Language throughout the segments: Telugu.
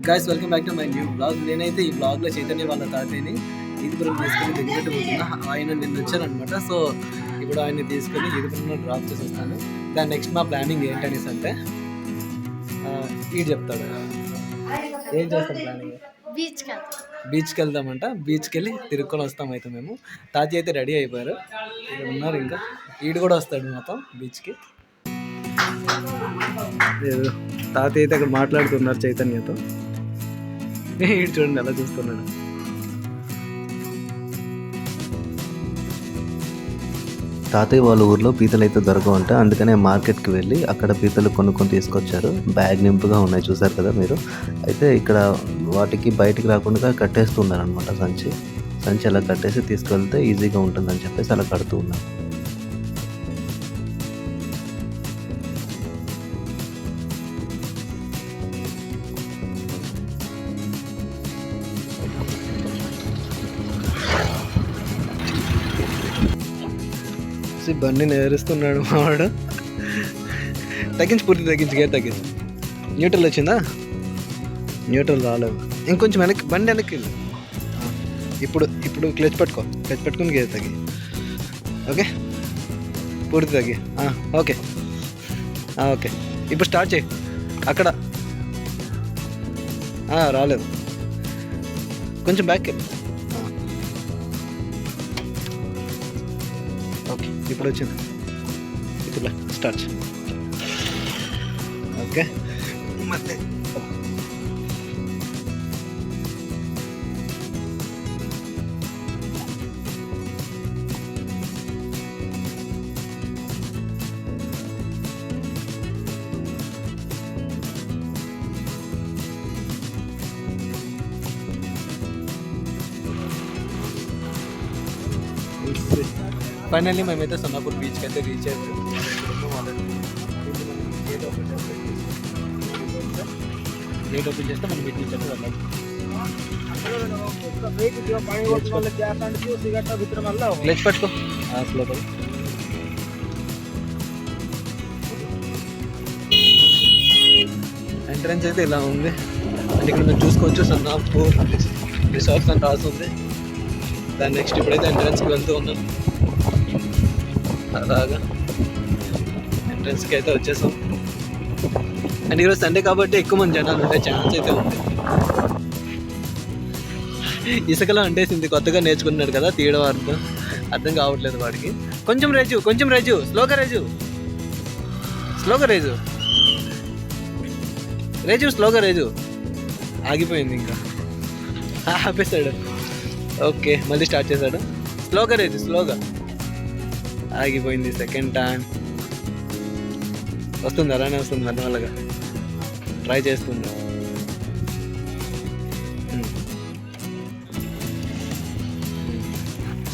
Guys welcome back to my new blog. నేనైతే ఈ బ్లాగ్లో చైతన్య వాళ్ళ తాతయ్యని ఈదుపురం తీసుకొని దగ్గర పోతున్నా. ఆయన నిన్న వచ్చారనమాట. సో ఇప్పుడు ఆయన్ని తీసుకొని ఈదుపురంలో డ్రాప్ చేసి వస్తాను. దాని నెక్స్ట్ మా ప్లానింగ్ ఏంటనేసి అంటే ఈడు చెప్తాడు ఏం చేస్తాం ప్లానింగ్. బీచ్కి వెళ్దామంట. బీచ్కి వెళ్ళి తిరుక్కొని వస్తాం. అయితే మేము తాతయ్య అయితే రెడీ అయిపోయారు, ఇక్కడ ఉన్నారు. ఇంకా ఈడు కూడా వస్తాడు మొత్తం బీచ్కి. తాతయ్య అయితే అక్కడ మాట్లాడుతున్నారు చైతన్యతో. ఈడు చూడండి ఎలా చూస్తున్నాడు. తాతయ్య వాళ్ళ ఊర్లో పీతలు అయితే దొరకవంట, అందుకనే మార్కెట్కి వెళ్ళి అక్కడ పీతలు కొనుక్కొని తీసుకొచ్చారు. బ్యాగ్ నింపుగా ఉన్నాయి, చూసారు కదా మీరు. అయితే ఇక్కడ వాటికి బయటికి రాకుండా కట్టేస్తున్నారు అనమాట. సంచి అలా కట్టేసి తీసుకెళ్తే ఈజీగా ఉంటుందని చెప్పేసి అలా కడుతూ ఉన్నారు. బండి నేరుస్తున్నాడు మావాడు. పూర్తి తగ్గించి గేర్ తగ్గించి. న్యూట్రల్ వచ్చిందా? న్యూట్రల్ రాలేదు. ఇంకొంచెం వెనక్కి, బండి వెనక్కి వెళ్ళు. ఇప్పుడు క్లచ్ పట్టుకొని గేర్ తగ్గి. ఓకే, పూర్తి తగ్గి. ఓకే ఓకే, ఇప్పుడు స్టార్ట్ చేయి. అక్కడ రాలేదు, కొంచెం బ్యాక్ వెళ్ళి. ఓకే, ఇప్పుడు వచ్చింది. ఇప్పుడు స్టార్ట్. ఓకే, ಮತ್ತೆ ఫైనల్లీ మేమైతే సన్నాపూర్ బీచ్కి అయితే రీచ్ అయ్యాము. గేట్ ఓపెన్ చేస్తే మనం బీచ్ నుంచి అయితే వెళ్ళాలి. క్లచ్ పట్టుకో. స్లోగా ఎంట్రన్స్ అయితే ఇలా ఉంది. అండ్ ఇక్కడ మేము చూసుకోవచ్చు సన్నాపూర్ రిసార్ట్స్ అని రాసి ఉంది. దాని నెక్స్ట్ ఇప్పుడైతే ఎంట్రన్స్కి వెళ్తూ ఉన్నాం. అలాగా ఎంట్రన్స్కి అయితే వచ్చేసాం. అండ్ ఈరోజు సండే కాబట్టి ఎక్కువ మంది జనాలు ఉండే ఛాన్స్ అయితే ఉంది. ఇసుకలో అంటేసింది, కొత్తగా నేర్చుకున్నాడు కదా తీయడం, అర్థం కావట్లేదు వాడికి. కొంచెం రేజు స్లోగా రేజు ఆగిపోయింది. ఇంకా ఆపేశాడు. ఓకే, మళ్ళీ స్టార్ట్ చేశాడు. స్లోగా ఆగిపోయింది. సెకండ్ టైం వస్తుంది, అలానే వస్తుంది. మెల్లమెల్లగా ట్రై చేస్తుంది.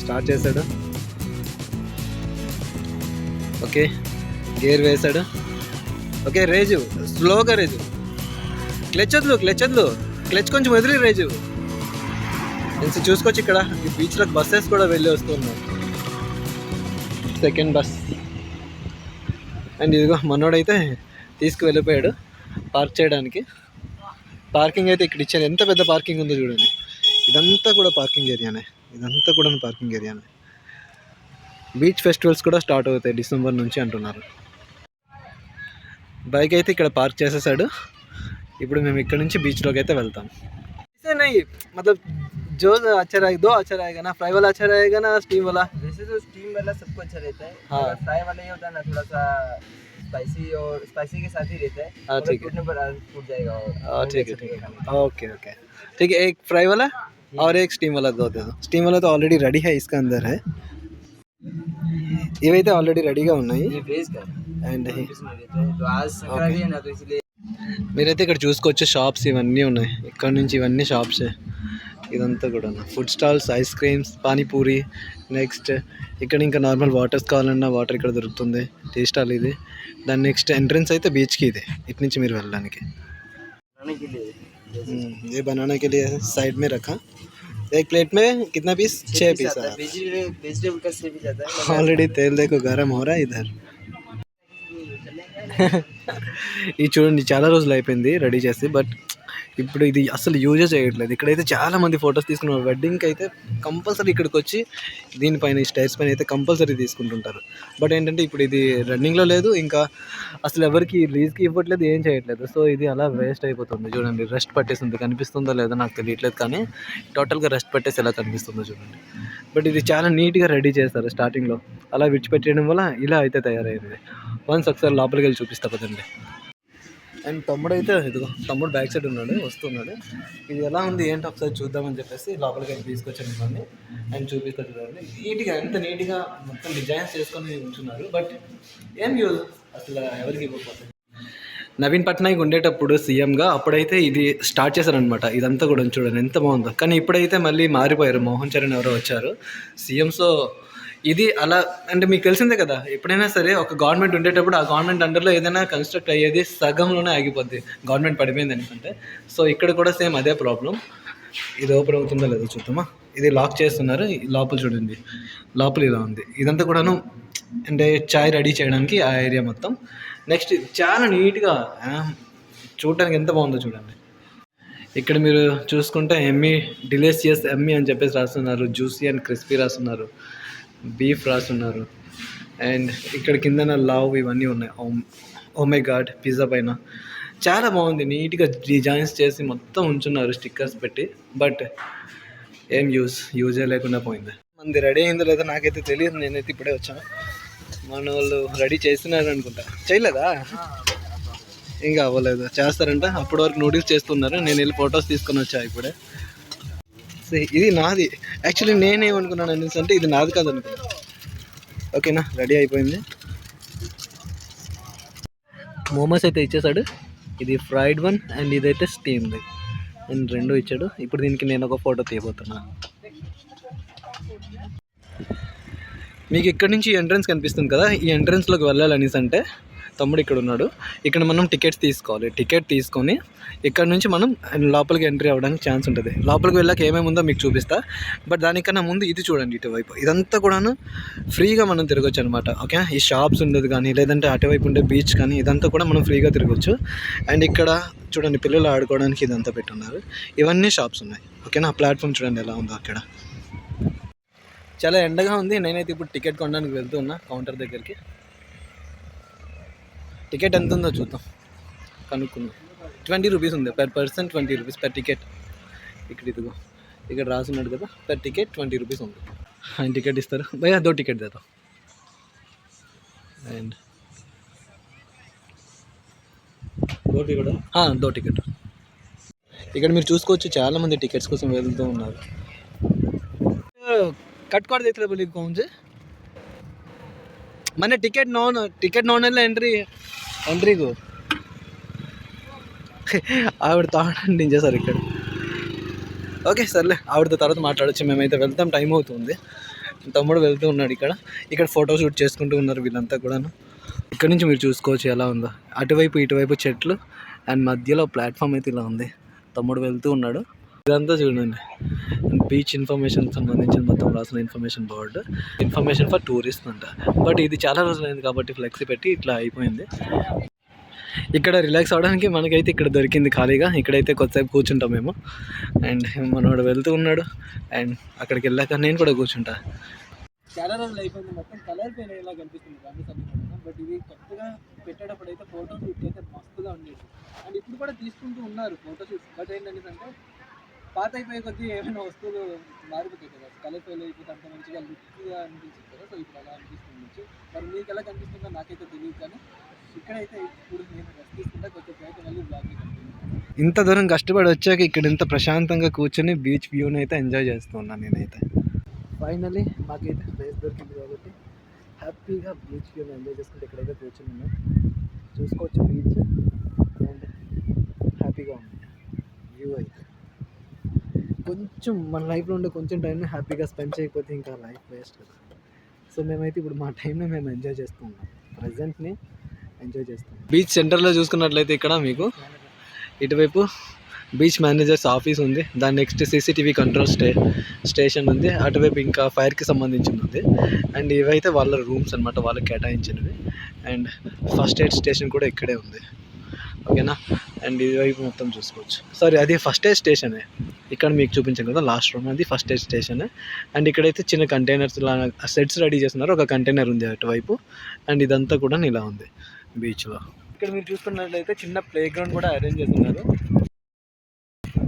స్టార్ట్ చేశాడు. ఓకే, గేర్ వేశాడు. ఓకే, స్లోగా క్లచ్ వదులు, క్లచ్ కొంచెం వదిలి రేజు. చూసుకోవచ్చు, ఇక్కడ ఈ బీచ్లోకి బస్సెస్ కూడా వెళ్ళి వస్తున్నాయి. Second bus. అండ్ ఇదిగో మనోడైతే తీసుకువెళ్ళిపోయాడు పార్క్ చేయడానికి. పార్కింగ్ అయితే ఇక్కడ ఇచ్చాను. ఎంత పెద్ద పార్కింగ్ ఉందో చూడండి. ఇదంతా కూడా పార్కింగ్ ఏరియానే. బీచ్ ఫెస్టివల్స్ కూడా స్టార్ట్ అవుతాయి డిసెంబర్ నుంచి అంటున్నారు. బైక్ అయితే ఇక్కడ పార్క్ చేసేసాడు. ఇప్పుడు మేము ఇక్కడ నుంచి బీచ్లోకి అయితే వెళ్తాం. मतलब जो अच्छा रहेगा, दो अच्छा रहेगा ना, फ्राई वाला अच्छा रहेगा ना स्टीम वाला? वैसे तो स्टीम वाला सबको अच्छा रहता है। हाँ, फ्राई वाला ये होता है ना, थोड़ा सा स्पाइसी, और स्पाइसी के साथ ही रहता है। हाँ ठीक है, फूट जाएगा। ठीक है, ओके ठीक है। एक फ्राई वाला और एक स्टीम वाला दो दे दो. स्टीम वाला तो ऑलरेडी रेडी है, इसका अंदर है. ఇవైతే ఆల్రెడీ రెడీగా ఉన్నాయి. అండ్ మీరైతే ఇక్కడ చూసుకోవచ్చు, షాప్స్ ఇవన్నీ ఉన్నాయి. ఇక్కడ నుంచి ఇవన్నీ షాప్సే. ఇదంతా కూడా food stalls, ice creams, panipuri. Next ఇక్కడ ఇంకా నార్మల్ వాటర్స్ కావాలన్నా వాటర్ ఇక్కడ దొరుకుతుంది. టీ స్టాల్ ఇది. దాని నెక్స్ట్ ఎంట్రన్స్ అయితే బీచ్కి ఇది. ఇటు నుంచి మీరు వెళ్ళడానికి. ये बनाने के लिए साइड में रखा. एक प्लेट में कितना पीस? 6 पीस. वेजिटेबल का 6 पीस आता है. ऑलरेडी तेल देखो गरम हो रहा है इधर. ఇది చూడండి, చాలా రోజులు అయిపోయింది రెడీ చేసి. బట్ ఇప్పుడు ఇది అసలు యూజే చేయట్లేదు. ఇక్కడైతే చాలా మంది ఫొటోస్ తీసుకున్నారు. వెడ్డింగ్కి అయితే కంపల్సరీ ఇక్కడికి వచ్చి దీనిపైన ఈ స్టైర్స్ పైన అయితే కంపల్సరీ తీసుకుంటుంటారు. బట్ ఏంటంటే ఇప్పుడు ఇది రన్నింగ్లో లేదు, ఇంకా అసలు ఎవరికి లీజ్కి ఇవ్వట్లేదు, ఏం చేయట్లేదు. సో ఇది అలా వేస్ట్ అయిపోతుంది. చూడండి రెస్ట్ పట్టేస్తుంది, కనిపిస్తుందో లేదో నాకు తెలియట్లేదు, కానీ టోటల్గా రెస్ట్ పట్టేసి ఎలా కనిపిస్తుందో చూడండి. బట్ ఇది చాలా నీట్గా రెడీ చేస్తారు స్టార్టింగ్లో. అలా విడిచిపెట్టడం వల్ల ఇలా అయితే తయారైంది. వన్స్ ఒకసారి లోపలికి వెళ్ళి చూపిస్తా పదండి. అండ్ తమ్ముడు అయితే ఇదిగో తమ్ముడు బ్యాక్ సైడ్ ఉన్నాడు, వస్తున్నాడు. ఇది ఎలా ఉంది ఏంటి ఒకసారి చూద్దామని చెప్పేసి లోపలికి వెళ్ళి తీసుకొచ్చాను ఇవన్నీ అండ్ చూపిస్తా. చూడండి నీట్గా ఎంత నీట్గా మొత్తం డిజైన్స్ చేసుకొని ఉంటున్నారు. బట్ ఏం యూజ్ అసలు ఎవరికి ఇవ్వకపోతే. నవీన్ పట్నాయక్ ఉండేటప్పుడు సీఎంగా అప్పుడైతే ఇది స్టార్ట్ చేశారనమాట. ఇదంతా కూడా చూడండి ఎంత బాగుందో. కానీ ఇప్పుడైతే మళ్ళీ మారిపోయారు, మోహన్ చరణ్ ఎవరో వచ్చారు సీఎం. సో ఇది అలా అంటే మీకు తెలిసిందే కదా, ఎప్పుడైనా సరే ఒక గవర్నమెంట్ ఉండేటప్పుడు ఆ గవర్నమెంట్ అండర్లో ఏదైనా కన్స్ట్రక్ట్ అయ్యేది సగంలోనే ఆగిపోద్ది, గవర్నమెంట్ పడిపోయింది అనుకుంటే. సో ఇక్కడ కూడా సేమ్ అదే ప్రాబ్లం. ఇది ఓపెన్ అవుతుందో లేదో చూద్దామా. ఇది లాక్ చేస్తున్నారు. లోపల చూడండి, లోపల ఇలా ఉంది. ఇదంతా కూడాను అంటే చాయ్ రెడీ చేయడానికి ఆ ఏరియా మొత్తం. నెక్స్ట్ చాలా నీట్గా చూడటానికి ఎంత బాగుందో చూడండి. ఇక్కడ మీరు చూసుకుంటే ఎమ్మీ డిలీషియస్ ఎమ్మీ అని చెప్పేసి రాస్తున్నారు, జ్యూసీ అండ్ క్రిస్పీ రాస్తున్నారు, బీఫ్ రాస్తున్నారు. అండ్ ఇక్కడ కిందన లవ్ ఇవన్నీ ఉన్నాయి. ఓ మై గాడ్ పిజ్జా పైన చాలా బాగుంది, నీట్గా డిజైన్స్ చేసి మొత్తం ఉంచున్నారు స్టిక్కర్స్ పెట్టి. బట్ ఏం యూజే లేకుండా పోయింది. మంది రెడీ అయిందో లేదో నాకైతే తెలియదు, నేనైతే ఇప్పుడే వచ్చాను. మన వాళ్ళు రెడీ చేస్తున్నారు అనుకుంటా, చేయలేదా? ఇంకా అవ్వలేదు, చేస్తారంట. అప్పటి వరకు నూడిల్స్ చేస్తున్నారు. నేను వెళ్ళి ఫొటోస్ తీసుకొని వచ్చా ఇప్పుడే. ఇది నాది యాక్చువల్లీ. నేనేమనుకున్నాను అనేసి అంటే ఇది నాది కాదు అనుకున్నా. ఓకేనా, రెడీ అయిపోయింది. మోమోస్ అయితే ఇచ్చేసాడు. ఇది ఫ్రైడ్ వన్ అండ్ ఇదైతే స్టీమ్ది అండ్ రెండు ఇచ్చాడు. ఇప్పుడు దీనికి నేను ఒక ఫోటో తీయబోతున్నా. మీకు ఇక్కడ నుంచి ఎంట్రన్స్ కనిపిస్తుంది కదా, ఈ ఎంట్రన్స్లోకి వెళ్ళాలనేసి అంటే తమ్ముడు ఇక్కడ ఉన్నాడు. ఇక్కడ మనం టికెట్స్ తీసుకోవాలి. టికెట్ తీసుకొని ఇక్కడ నుంచి మనం లోపలికి ఎంట్రీ అవ్వడానికి ఛాన్స్ ఉంటుంది. లోపలికి వెళ్ళాక ఏమేమి ఉందో మీకు చూపిస్తా. బట్ దానికన్నా ముందు ఇది చూడండి, ఇటువైపు ఇదంతా కూడాను ఫ్రీగా మనం తిరగచ్చు అనమాట. ఓకే, ఈ షాప్స్ ఉండదు కానీ లేదంటే అటువైపు ఉండే బీచ్ కానీ ఇదంతా కూడా మనం ఫ్రీగా తిరగచ్చు. అండ్ ఇక్కడ చూడండి పిల్లలు ఆడుకోవడానికి ఇదంతా పెట్టున్నారు. ఇవన్నీ షాప్స్ ఉన్నాయి. ఓకేనా, ప్లాట్ఫామ్ చూడండి ఎలా ఉందో. అక్కడ చాలా ఎండగా ఉంది. నేనైతే ఇప్పుడు టికెట్ కొనడానికి వెళ్తూ ఉన్నా కౌంటర్ దగ్గరికి. టికెట్ ఎంత ఉందో చూద్దాం, కనుక్కుందాం. 20 రూపీస్ ఉంది per person, 20 rupees per ticket. ఇక్కడ ఇదిగో ఇక్కడ రాసున్నాడు కదా, పర్ టికెట్ 20 రూపీస్ ఉంది. ఆయన టికెట్ ఇస్తారు. భయ్యా దో టికెట్ దేతో. అండ్ దో టికెట్. ఇక్కడ మీరు చూసుకోవచ్చు చాలామంది టికెట్స్ కోసం వెళ్తూ ఉన్నారు. कट कर देते बोली कौन से मैंने टिकट नॉन एंट्री को ఆవిడ తాడండి సార్ ఇక్కడ. ఓకే సర్లే, ఆవిడతో తర్వాత మాట్లాడచ్చు. మేమైతే వెళ్తాం, టైం అవుతుంది. తమ్ముడు వెళ్తూ ఉన్నాడు. ఇక్కడ ఫోటో షూట్ చేసుకుంటూ ఉన్నారు వీళ్ళంతా కూడాను. ఇక్కడ నుంచి మీరు చూసుకోవచ్చు ఎలా ఉందో. అటువైపు ఇటువైపు చెట్లు అండ్ మధ్యలో ప్లాట్ఫామ్ అయితే ఇలా ఉంది. తమ్ముడు వెళ్తూ ఉన్నాడు. ఇదంతా చూడండి బీచ్ ఇన్ఫర్మేషన్ సంబంధించిన మొత్తం రాసిన information board. Information for tourist అంట. బట్ ఇది చాలా రోజులైంది కాబట్టి ఫ్లెక్సీ పెట్టి ఇట్లా అయిపోయింది. ఇక్కడ రిలాక్స్ అవ్వడానికి మనకైతే ఇక్కడ దొరికింది ఖాళీగా. ఇక్కడైతే కొద్దిసేపు కూర్చుంటాం మేము. అండ్ మనోడు వెళ్తూ ఉన్నాడు. అండ్ అక్కడికి వెళ్ళాక నేను కూడా కూర్చుంటా. చాలా రోజులు అయిపోయింది, మొత్తం కలర్ పెయిన్ ఇలా కనిపిస్తుంది బట్ ఇది కొత్తగా పెట్టేటప్పుడు అయితే ఫోటో షూట్ అయితే మస్తుగా ఉండేది. అండ్ ఇప్పుడు కూడా తీసుకుంటూ ఉన్నారు ఫోటో షూట్స్. బట్ ఏంటంటే పాత అయిపోయే కొద్దీ ఏమైనా వస్తువులు మారిపోతాయి కదా, కలర్ ఫెయిల్ అయిపోతే అంత మంచిగా లుక్గా అనిపించింది కదా. సో ఇప్పుడు అలా అనిపిస్తుంది. మరి మీకు ఎలా కనిపిస్తుందో నాకైతే తెలియదు, కానీ ఇక్కడైతే ఇప్పుడు నేను రెస్ట్ తీసుకుంటే కొంచెం అయితే మళ్ళీ బ్లాగ్. ఇంత దూరం కష్టపడి వచ్చాక ఇక్కడ ఇంత ప్రశాంతంగా కూర్చొని బీచ్ వ్యూని అయితే ఎంజాయ్ చేస్తున్నాను నేనైతే. ఫైనలీ మాకైతే ప్లేస్ దొరికింది కాబట్టి హ్యాపీగా బీచ్ వ్యూని ఎంజాయ్ చేసుకుంటే ఇక్కడైతే కూర్చున్నాను. చూసుకోవచ్చు బీచ్ అండ్ హ్యాపీగా ఉంది వ్యూ అయితే. కొంచెం మన లైఫ్లో ఉండే కొంచెం టైంని హ్యాపీగా స్పెండ్ చేయకపోతే ఇంకా లైఫ్ వేస్ట్ కదా. సో మేమైతే ఇప్పుడు మా టైంని మేము ఎంజాయ్ చేస్తున్నాం, ప్రజెంట్ని ఎంజాయ్ చేస్తాం. బీచ్ సెంటర్లో చూసుకున్నట్లయితే ఇక్కడ మీకు ఇటువైపు బీచ్ మేనేజర్స్ ఆఫీస్ ఉంది. దాని నెక్స్ట్ సీసీటీవీ కంట్రోల్ స్టేషన్ ఉంది. అటువైపు ఇంకా ఫైర్కి సంబంధించింది ఉంది. అండ్ ఇవైతే వాళ్ళ రూమ్స్ అనమాట, వాళ్ళకి కేటాయించినవి. అండ్ ఫస్ట్ ఎయిడ్ స్టేషన్ కూడా ఇక్కడే ఉంది. ఓకేనా. అండ్ ఇది వైపు మొత్తం చూసుకోవచ్చు. సారీ, అది ఫస్ట్ ఏజ్ స్టేషనే. ఇక్కడ మీకు చూపించాను కదా లాస్ట్ రూమ్, అది ఫస్ట్ ఏజ్ స్టేషన్. అండ్ ఇక్కడైతే చిన్న కంటైనర్స్ లాగా సెట్స్ రెడీ చేస్తున్నారు. ఒక కంటైనర్ ఉంది అటువైపు. అండ్ ఇదంతా కూడా ఇలా ఉంది బీచ్లో. ఇక్కడ మీరు చూసుకున్నట్లయితే చిన్న ప్లే గ్రౌండ్ కూడా అరేంజ్ చేస్తున్నారు.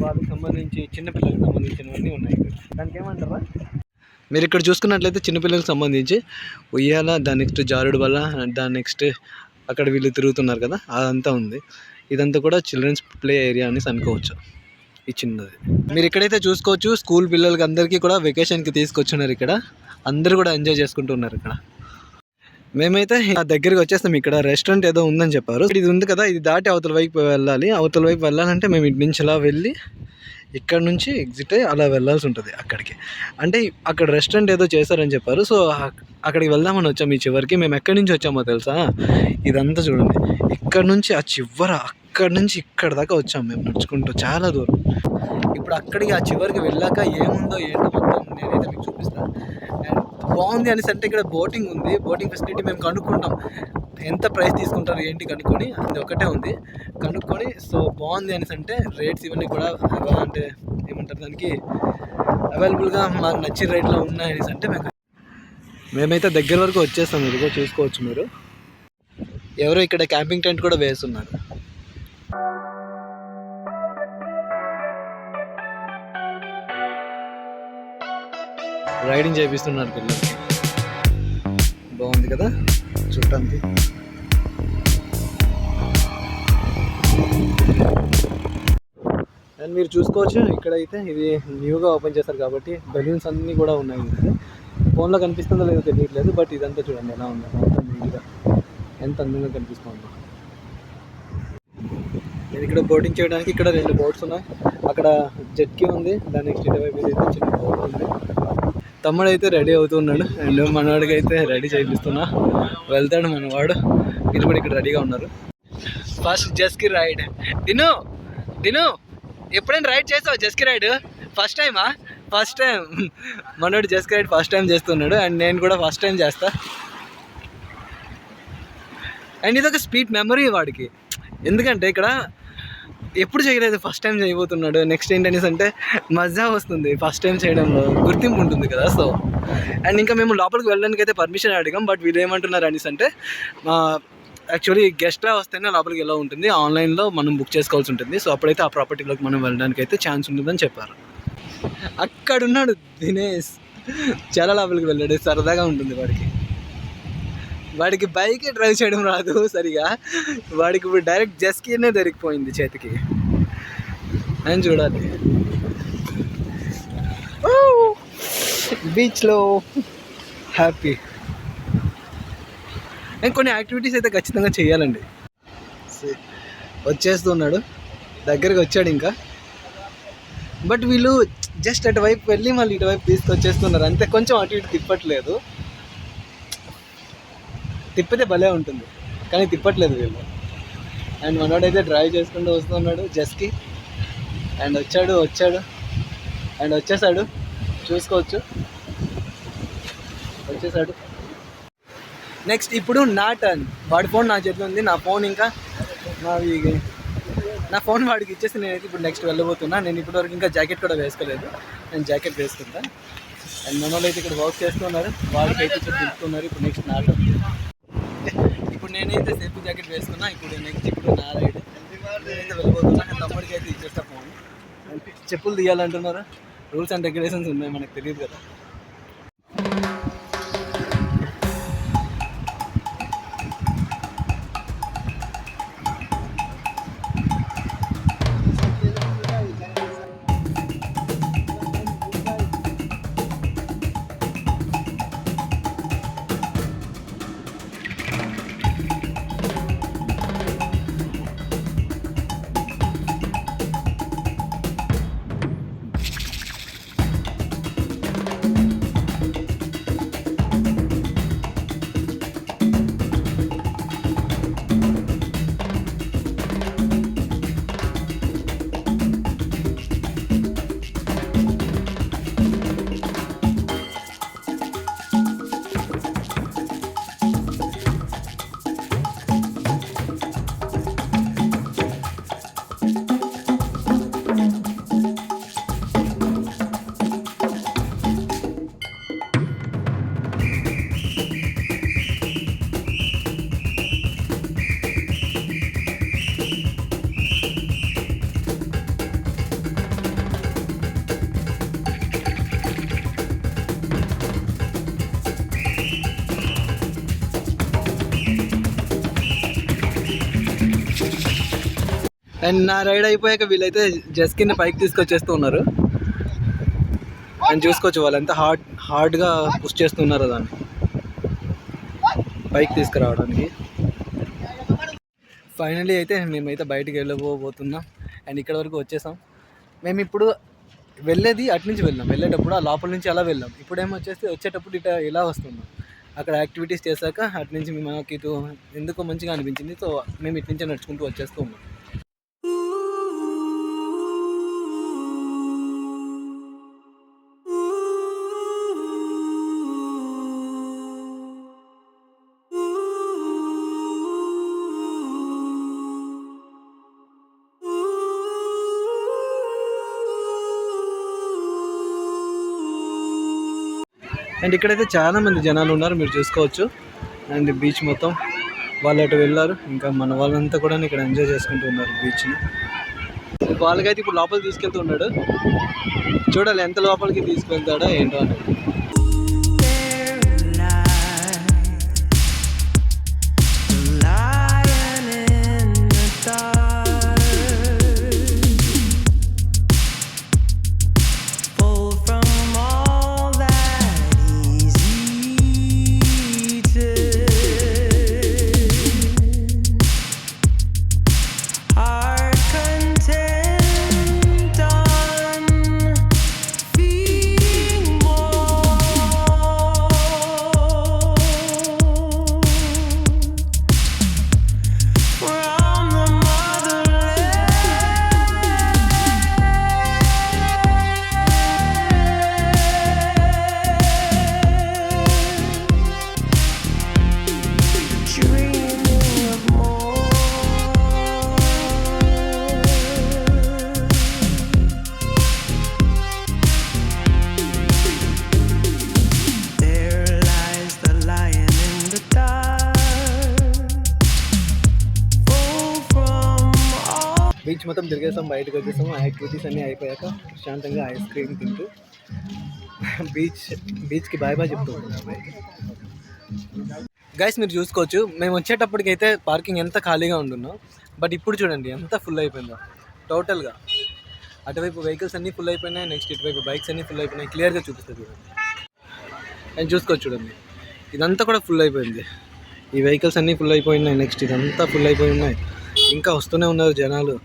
వాళ్ళకి సంబంధించి చిన్నపిల్లలకు సంబంధించినవన్నీ ఉన్నాయి. దానికి ఏమంటారా? మీరు ఇక్కడ చూసుకున్నట్లయితే చిన్నపిల్లలకు సంబంధించి ఉయ్యాల, దాని నెక్స్ట్ జారుడు వల్ల, దాని నెక్స్ట్ అక్కడ వీళ్ళు తిరుగుతున్నారు కదా అదంతా ఉంది. ఇదంతా కూడా చిల్డ్రన్స్ ప్లే ఏరియా అనేసి అనుకోవచ్చు. ఈ చిన్నది మీరు ఇక్కడైతే చూసుకోవచ్చు. స్కూల్ పిల్లలకి అందరికీ కూడా వెకేషన్కి తీసుకొచ్చున్నారు. ఇక్కడ అందరూ కూడా ఎంజాయ్ చేసుకుంటున్నారు. ఇక్కడ మేమైతే దగ్గరికి వచ్చేస్తాం. ఇక్కడ రెస్టారెంట్ ఏదో ఉందని చెప్పారు. ఇది ఉంది కదా, ఇది దాటి అవతల వైపు వెళ్ళాలి. అవతల వైపు వెళ్ళాలంటే మేము ఇటు నుంచి ఇలా వెళ్ళి ఇక్కడ నుంచి ఎగ్జిట్ అయ్యి అలా వెళ్ళాల్సి ఉంటుంది అక్కడికి. అంటే అక్కడ రెస్టారెంట్ ఏదో చేశారని చెప్పారు. సో అక్కడికి వెళ్దామని వచ్చాము. ఈ చివరికి మేము ఎక్కడి నుంచి వచ్చామో తెలుసా? ఇదంతా చూడండి, ఇక్కడ నుంచి ఆ చివర, అక్కడి నుంచి ఇక్కడ దాకా వచ్చాము మేము నడుచుకుంటూ, చాలా దూరం. ఇప్పుడు అక్కడికి ఆ చివరికి వెళ్ళాక ఏముందో ఏంటో మొత్తం నేనైతే మీకు చూపిస్తాను. అండ్ బాగుంది అనేసి అంటే ఇక్కడ బోటింగ్ ఉంది. బోటింగ్ ఫెసిలిటీ మేము కనుక్కుంటాం, ఎంత ప్రైస్ తీసుకుంటారు ఏంటి కనుక్కొని, అది ఒకటే ఉంది కనుక్కొని. సో బాగుంది అనేసి అంటే రేట్స్ ఇవన్నీ కూడా అంటే ఏమంటారు దానికి, అవైలబుల్గా మాకు నచ్చిన రేట్లో ఉన్నాయనేసి అంటే మేమైతే దగ్గర వరకు వచ్చేస్తాం. ఇదిగో చూసుకోవచ్చు మీరు. ఎవరో ఇక్కడ క్యాంపింగ్ టెంట్ కూడా వేస్తున్నారు. రైడింగ్ చేపిస్తున్నారు పిల్లలకి. బాగుంది కదా చూడటానికి. అండ్ మీరు చూసుకోవచ్చు ఇక్కడైతే ఇది న్యూగా ఓపెన్ చేస్తారు కాబట్టి బెలూన్స్ అన్నీ కూడా ఉన్నాయి. ఫోన్లో కనిపిస్తుందో లేదో తెలియట్లేదు, బట్ ఇదంతా చూడండి ఎలా ఉందో, మొత్తం నీట్గా ఎంత అందంగా కనిపిస్తుంది. నేను ఇక్కడ బోటింగ్ చేయడానికి ఇక్కడ 2 బోట్స్ ఉన్నాయి. అక్కడ జెట్కి ఉంది, దాని నెక్స్ట్ ఇటువైపు అయితే చిన్న బోట్ ఉంది. తమ్ముడు అయితే రెడీ అవుతున్నాడు. అండ్ మనవాడికి అయితే రెడీ చేయిస్తున్నా, వెళ్తాడు మనవాడు. వీళ్ళు కూడా ఇక్కడ రెడీగా ఉన్నారు. First జెస్కి ride. దిను ఎప్పుడైనా రైడ్ చేస్తావు జెస్కి రైడ్? ఫస్ట్ టైమా? ఫస్ట్ టైం మనోడు జెస్కి రైడ్ ఫస్ట్ టైం చేస్తున్నాడు. అండ్ నేను కూడా ఫస్ట్ టైం చేస్తా. అండ్ ఇదొక స్వీట్ మెమరీ వాడికి, ఎందుకంటే ఇక్కడ ఎప్పుడు చేయలేదు, ఫస్ట్ టైం చేయబోతున్నాడు. నెక్స్ట్ ఏంటనేసి అంటే మజా వస్తుంది ఫస్ట్ టైం చేయడంలో, గుర్తింపు ఉంటుంది కదా. సో అండ్ ఇంకా మేము లోపలికి వెళ్ళడానికి అయితే పర్మిషన్ అడిగాం, బట్ వీళ్ళు ఏమంటున్నారు అనేసి అంటే యాక్చువల్లీ గెస్ట్లా వస్తేనే లోపలికి ఎలా ఉంటుంది, ఆన్లైన్లో మనం బుక్ చేసుకోవాల్సి ఉంటుంది. సో అప్పుడైతే ఆ ప్రాపర్టీలోకి మనం వెళ్ళడానికి అయితే ఛాన్స్ ఉంటుందని చెప్పారు. అక్కడున్నాడు దినేష్, చాలా లోపలికి వెళ్ళాడు. సరదాగా ఉంటుంది వాడికి బైక్ డ్రైవ్ చేయడం రాదు సరిగా. వాడికి ఇప్పుడు డైరెక్ట్ జెస్కీనే దొరికిపోయింది చేతికి. అని చూడాలి బీచ్లో హ్యాపీ. అండ్ కొన్ని యాక్టివిటీస్ అయితే ఖచ్చితంగా చేయాలండి. వచ్చేస్తున్నాడు, దగ్గరికి వచ్చాడు ఇంకా. బట్ వీళ్ళు జస్ట్ అటువైపు వెళ్ళి మళ్ళీ ఇటువైపు తీసుకొచ్చేస్తున్నారు అంతే, కొంచెం అటు ఇటు తిప్పట్లేదు. తిప్పితే భలే ఉంటుంది కానీ తిప్పట్లేదు వీళ్ళు. అండ్ మనోడైతే డ్రైవ్ చేసుకుంటూ వస్తున్నాడు జెస్కి. అండ్ వచ్చాడు అండ్ వచ్చేసాడు, చూసుకోవచ్చు వచ్చేసాడు. నెక్స్ట్ ఇప్పుడు నా టర్న్. వాడి ఫోన్ నా చేతిలో ఉంది, నా ఫోన్ ఇంకా నా ఫోన్ వాడికి ఇచ్చేసి నేనైతే ఇప్పుడు నెక్స్ట్ వెళ్ళబోతున్నా. నేను ఇప్పటివరకు ఇంకా జాకెట్ కూడా వేసుకోలేదు, నేను జాకెట్ వేసుకుంటా. అండ్ మనోళ్ళు అయితే ఇక్కడ వర్క్ చేస్తున్నారు, వాళ్ళకి అయితే దింపుతున్నారు. ఇప్పుడు నెక్స్ట్ నా టర్న్. ఇప్పుడు నేనైతే సేఫ్టీ జాకెట్ వేసుకున్నా. ఇప్పుడు నా రైడ్ నేనైతే వెళ్ళబోతున్నా. తమ్ముడికి అయితే ఇచ్చేస్తా ఫోన్. చెప్పులు తీయాలంటున్నారు, రూల్స్ అండ్ రెగ్యులేషన్స్ ఉన్నాయి, మనకు తెలియదు కదా. అండ్ నా రైడ్ అయిపోయాక వీళ్ళైతే జస్ట్ కింద పైకి తీసుకొచ్చేస్తూ ఉన్నారు. అండ్ చూసుకోవచ్చు వాళ్ళు ఎంత హార్డ్గా పుష్ చేస్తున్నారో దాన్ని పైకి తీసుకురావడానికి. ఫైనలీ అయితే మేమైతే బయటికి వెళ్ళబోతున్నాం. అండ్ ఇక్కడ వరకు వచ్చేసాం. మేము ఇప్పుడు వెళ్ళేది అటు నుంచి వెళ్ళాం, వెళ్ళేటప్పుడు ఆ లోపల నుంచి అలా వెళ్ళాం. ఇప్పుడేమో వచ్చేటప్పుడు ఇట ఇలా వస్తున్నాం. అక్కడ యాక్టివిటీస్ చేశాక అటు నుంచి మాకు ఇటు ఎందుకో మంచిగా అనిపించింది. సో మేము ఇటు నుంచే నడుచుకుంటూ వచ్చేస్తూ ఉన్నాం. అండ్ ఇక్కడైతే చాలా మంది జనాలు ఉన్నారు, మీరు చూసుకోవచ్చు. అండ్ బీచ్ మొత్తం వాళ్ళు అటు వెళ్ళారు. ఇంకా మన వాళ్ళంతా కూడా ఇక్కడ ఎంజాయ్ చేసుకుంటూ ఉన్నారు బీచ్ని. వాళ్ళకైతే ఇప్పుడు లోపలికి తీసుకెళ్తున్నాడు. చూడాలి ఎంత లోపలికి తీసుకెళ్తాడో ఏంటో అని. బీచ్ మొత్తం తిరిగేసాం, బయటకు వచ్చేసాము. యాక్టివిటీస్ అన్నీ అయిపోయాక ప్రశాంతంగా ఐస్ క్రీమ్ తింటూ బీచ్కి బాయ్ బాయ్ చెప్తూ ఉన్నాం. గైస్ మీరు చూసుకోవచ్చు, మేము వచ్చేటప్పటికైతే పార్కింగ్ ఎంత ఖాళీగా ఉంటున్నాం. బట్ ఇప్పుడు చూడండి ఎంత ఫుల్ అయిపోయిందో టోటల్గా. అటువైపు వెహికల్స్ అన్నీ ఫుల్ అయిపోయినాయి, నెక్స్ట్ ఇటువైపు బైక్స్ అన్నీ ఫుల్ అయిపోయినాయి. క్లియర్గా చూపిస్తుంది చూడండి. అండ్ చూసుకోవచ్చు చూడండి, ఇదంతా కూడా ఫుల్ అయిపోయింది. ఈ వెహికల్స్ అన్నీ ఫుల్ అయిపోయినాయి, నెక్స్ట్ ఇదంతా ఫుల్ అయిపోయి ఉన్నాయి. ఇంకా వస్తూనే ఉన్నారు జనాలు.